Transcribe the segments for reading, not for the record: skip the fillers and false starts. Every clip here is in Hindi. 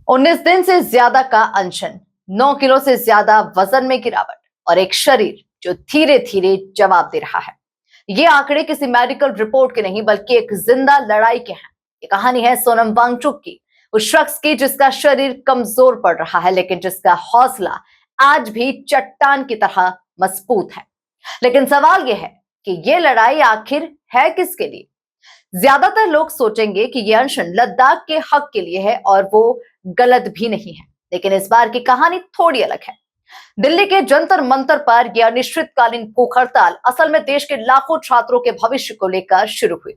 19 दिन से ज्यादा का अनशन, 9 किलो से ज्यादा वजन में गिरावट और एक शरीर जो धीरे धीरे जवाब दे रहा है। ये आंकड़े किसी मेडिकल रिपोर्ट के नहीं बल्कि एक जिंदा लड़ाई के हैं। ये कहानी है सोनम वांगचुक की, उस शख्स की जिसका शरीर कमजोर पड़ रहा है लेकिन जिसका हौसला आज भी चट्टान की तरह मजबूत है। लेकिन सवाल यह है कि ये लड़ाई आखिर है किसके लिए? ज्यादातर लोग सोचेंगे कि यह अनशन लद्दाख के हक के लिए है और वो गलत भी नहीं है, लेकिन इस बार की कहानी थोड़ी अलग है। दिल्ली के जंतर मंतर पर यह अनिश्चितकालीन भूख हड़ताल असल में देश के लाखों छात्रों के भविष्य को लेकर शुरू हुई।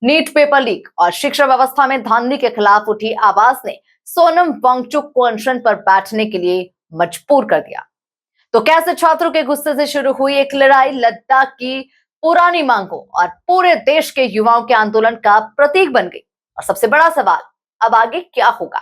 नीट पेपर लीक और शिक्षा व्यवस्था में धांधली के खिलाफ उठी आवाज ने सोनम वांगचुक को अनशन पर बैठने के लिए मजबूर कर दिया। तो कैसे छात्रों के गुस्से से शुरू हुई एक लड़ाई लद्दाख की पुरानी मांगों और पूरे देश के युवाओं के आंदोलन का प्रतीक बन गई? और सबसे बड़ा सवाल, अब आगे क्या होगा?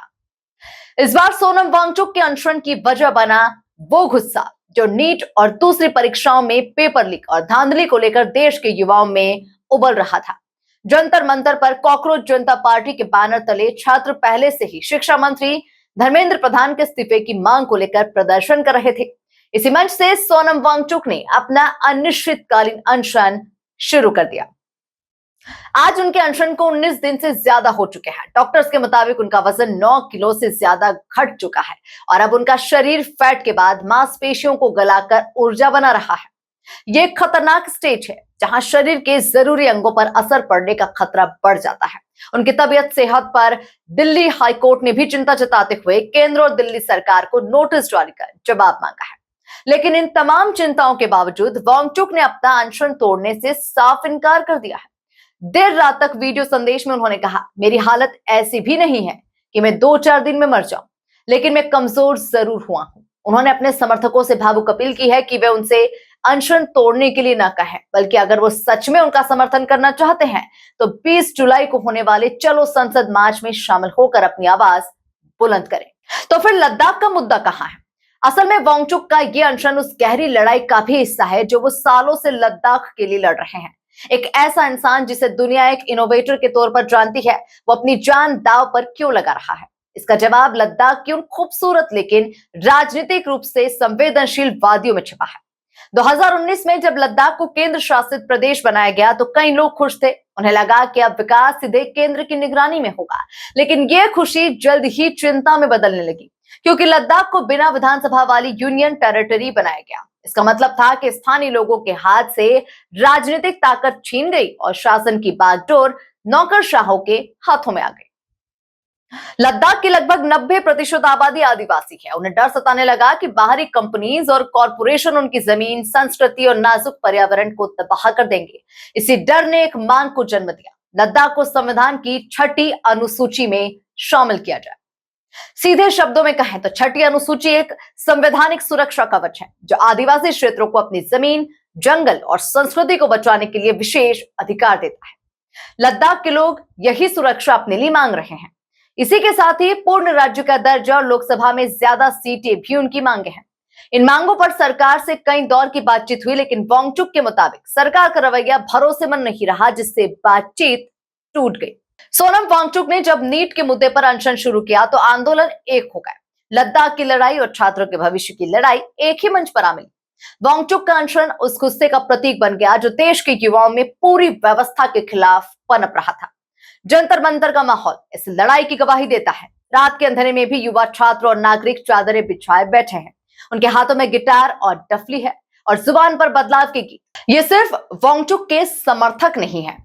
इस बार सोनम वांगचुक के अनशन की वजह बना वो गुस्सा जो नीट और दूसरी परीक्षाओं में पेपर लीक और धांधली को लेकर देश के युवाओं में उबल रहा था। जंतर मंतर पर कॉकरोच जनता पार्टी के बैनर तले छात्र पहले से ही शिक्षा मंत्री धर्मेंद्र प्रधान के इस्तीफे की मांग को लेकर प्रदर्शन कर रहे थे। इसी मंच से सोनम वांगचुक ने अपना अनिश्चितकालीन अनशन शुरू कर दिया। आज उनके अनशन को 19 दिन से ज्यादा हो चुके हैं। डॉक्टर्स के मुताबिक उनका वजन 9 किलो से ज्यादा घट चुका है और अब उनका शरीर फैट के बाद मांसपेशियों को गलाकर ऊर्जा बना रहा है। यह एक खतरनाक स्टेज है जहां शरीर के जरूरी अंगों पर असर पड़ने का खतरा बढ़ जाता है। उनकी तबीयत सेहत पर दिल्ली हाईकोर्ट ने भी चिंता जताते हुए केंद्र और दिल्ली सरकार को नोटिस जारी कर जवाब मांगा है। लेकिन इन तमाम चिंताओं के बावजूद वांगचुक ने अपना अनशन तोड़ने से साफ इनकार कर दिया है। देर रात तक वीडियो संदेश में उन्होंने कहा, मेरी हालत ऐसी भी नहीं है कि मैं 2-4 दिन में मर जाऊं, लेकिन मैं कमजोर जरूर हुआ हूं। उन्होंने अपने समर्थकों से भावुक अपील की है कि वे उनसे अनशन तोड़ने के लिए ना कहें, बल्कि अगर वो सच में उनका समर्थन करना चाहते हैं तो 20 जुलाई को होने वाले चलो संसद मार्च में शामिल होकर अपनी आवाज बुलंद करें। तो फिर लद्दाख का मुद्दा कहां है? असल में वांगचुक का यह अनशन उस गहरी लड़ाई का भी हिस्सा है जो वो सालों से लद्दाख के लिए लड़ रहे हैं। एक ऐसा इंसान जिसे दुनिया एक इनोवेटर के तौर पर जानती है, वो अपनी जान दांव पर क्यों लगा रहा है? इसका जवाब लद्दाख की उन खूबसूरत लेकिन राजनीतिक रूप से संवेदनशील वादियों में छिपा है। 2019 में जब लद्दाख को केंद्र शासित प्रदेश बनाया गया तो कई लोग खुश थे। उन्हें लगा कि अब विकास सीधे केंद्र की निगरानी में होगा, लेकिन यह खुशी जल्द ही चिंता में बदलने लगी, क्योंकि लद्दाख को बिना विधानसभा वाली यूनियन टेरिटरी बनाया गया। इसका मतलब था कि स्थानीय लोगों के हाथ से राजनीतिक ताकत छीन गई और शासन की बागडोर नौकरशाहों के हाथों में आ गई। लद्दाख की लगभग 90% आबादी आदिवासी है। उन्हें डर सताने लगा कि बाहरी कंपनीज और कॉरपोरेशन उनकी जमीन, संस्कृति और नाजुक पर्यावरण को तबाह कर देंगे। इसी डर ने एक मांग को जन्म दिया, लद्दाख को संविधान की 6ठी अनुसूची में शामिल किया जाए। सीधे शब्दों में कहें तो 6ठी अनुसूची एक संवैधानिक सुरक्षा कवच है जो आदिवासी क्षेत्रों को अपनी जमीन, जंगल और संस्कृति को बचाने के लिए विशेष अधिकार देता है। लद्दाख के लोग यही सुरक्षा अपने लिए मांग रहे हैं। इसी के साथ ही पूर्ण राज्य का दर्जा और लोकसभा में ज्यादा सीटें भी उनकी मांगे हैं। इन मांगों पर सरकार से कई दौर की बातचीत हुई, लेकिन वांगचुक के मुताबिक सरकार का रवैया भरोसेमंद नहीं रहा, जिससे बातचीत टूट गई। सोनम वांगचुक ने जब नीट के मुद्दे पर अनशन शुरू किया तो आंदोलन एक हो गए। लद्दाख की लड़ाई और छात्रों के भविष्य की लड़ाई एक ही मंच पर आ मिली। वांगचुक का अनशन उस गुस्से का प्रतीक बन गया जो देश के युवाओं में पूरी व्यवस्था के खिलाफ पनप रहा था। जंतर मंतर का माहौल इस लड़ाई की गवाही देता है। रात के अंधेरे में भी युवा छात्र और नागरिक चादरें बिछाए बैठे हैं। उनके हाथों में गिटार और डफली है और जुबान पर बदलाव के गीत। ये सिर्फ वांगचुक के समर्थक नहीं है,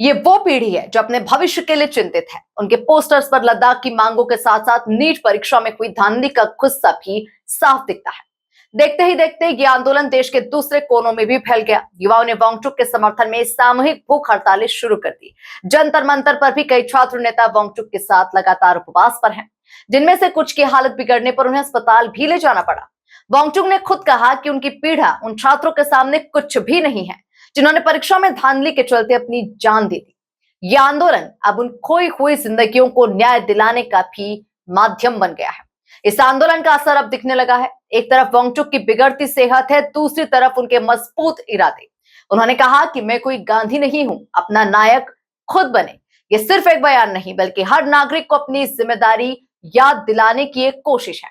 ये वो पीढ़ी है जो अपने भविष्य के लिए चिंतित है। उनके पोस्टर्स पर लद्दाख की मांगों के साथ साथ नीट परीक्षा में हुई धांधली का गुस्सा भी साफ दिखता है। देखते ही देखते ये आंदोलन देश के दूसरे कोनों में भी फैल गया। युवाओं ने वांगचुक के समर्थन में सामूहिक भूख हड़तालें शुरू कर दी। जंतर मंतर पर भी कई छात्र नेता वांगचुक के साथ लगातार उपवास पर हैं, जिनमें से कुछ की हालत बिगड़ने पर उन्हें अस्पताल भी ले जाना पड़ा। वांगचुक ने खुद कहा कि उनकी पीड़ा उन छात्रों के सामने कुछ भी नहीं है जिन्होंने परीक्षा में धांधली के चलते अपनी जान दे दी। यह आंदोलन अब उन खोई हुई जिंदगियों को न्याय दिलाने का भी माध्यम बन गया है। इस आंदोलन का असर अब दिखने लगा है। एक तरफ वांगचुक की बिगड़ती सेहत है, दूसरी तरफ उनके मजबूत इरादे। उन्होंने कहा कि मैं कोई गांधी नहीं हूं, अपना नायक खुद बने। ये सिर्फ एक बयान नहीं बल्कि हर नागरिक को अपनी जिम्मेदारी याद दिलाने की एक कोशिश है।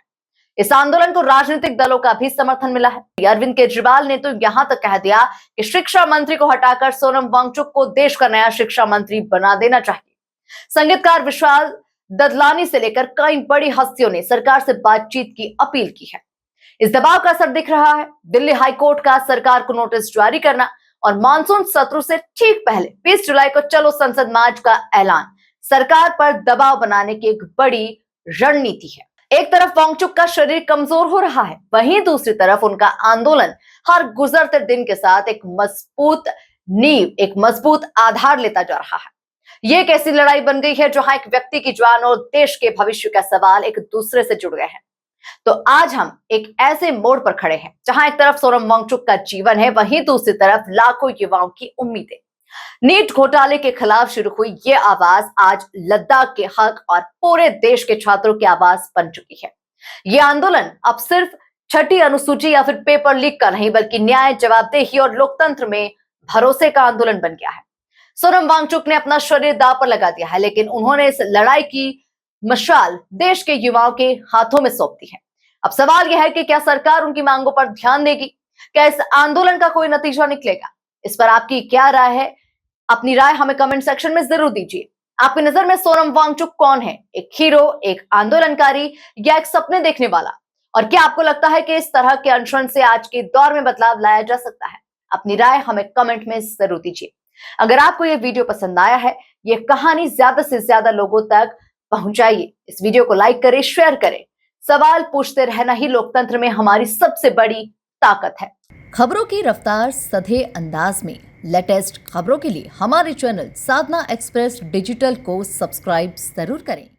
इस आंदोलन को राजनीतिक दलों का भी समर्थन मिला है। अरविंद केजरीवाल ने तो यहां तक कह दिया कि शिक्षा मंत्री को हटाकर सोनम वांगचुक को देश का नया शिक्षा मंत्री बना देना चाहिए। संगीतकार विशाल ददलानी से लेकर कई बड़ी हस्तियों ने सरकार से बातचीत की अपील की है। इस दबाव का असर दिख रहा है। दिल्ली हाईकोर्ट का सरकार को नोटिस जारी करना और मानसून सत्र से ठीक पहले 20 जुलाई को चलो संसद मार्च का ऐलान सरकार पर दबाव बनाने की एक बड़ी रणनीति है। एक तरफ वांगचुक का शरीर कमजोर हो रहा है, वहीं दूसरी तरफ उनका आंदोलन हर गुजरते दिन के साथ एक मजबूत नींव, एक मजबूत आधार लेता जा रहा है। ये एक ऐसी लड़ाई बन गई है जहां एक व्यक्ति की जान और देश के भविष्य का सवाल एक दूसरे से जुड़ गए हैं। तो आज हम एक ऐसे मोड़ पर खड़े हैं जहां एक तरफ सोनम वांगचुक का जीवन है, वहीं दूसरी तरफ लाखों युवाओं की उम्मीदें। नीट घोटाले के खिलाफ शुरू हुई ये आवाज आज लद्दाख के हक और पूरे देश के छात्रों की आवाज बन चुकी है। ये आंदोलन अब सिर्फ छठी अनुसूची या फिर पेपर लीक का नहीं, बल्कि न्याय, जवाबदेही और लोकतंत्र में भरोसे का आंदोलन बन गया है। सोनम वांगचुक ने अपना शरीर दांव पर लगा दिया है, लेकिन उन्होंने इस लड़ाई की मशाल देश के युवाओं के हाथों में सौंप दी है। अब सवाल यह है कि क्या सरकार उनकी मांगों पर ध्यान देगी? क्या इस आंदोलन का कोई नतीजा निकलेगा? इस पर आपकी क्या राय है? अपनी राय हमें कमेंट सेक्शन में जरूर दीजिए। आपकी नजर में सोनम वांगचुक कौन है? एक हीरो, एक आंदोलनकारी या एक सपने देखने वाला? और क्या आपको लगता है कि इस तरह के अनशन से आज के दौर में बदलाव लाया जा सकता है? अपनी राय हमें कमेंट में जरूर दीजिए। अगर आपको यह वीडियो पसंद आया है, ये कहानी ज्यादा से ज्यादा लोगों तक पहुंचाइए। इस वीडियो को लाइक करें, शेयर करें। सवाल पूछते रहना ही लोकतंत्र में हमारी सबसे बड़ी ताकत है। खबरों की रफ्तार सधे अंदाज में लेटेस्ट खबरों के लिए हमारे चैनल साधना एक्सप्रेस डिजिटल को सब्सक्राइब जरूर करें।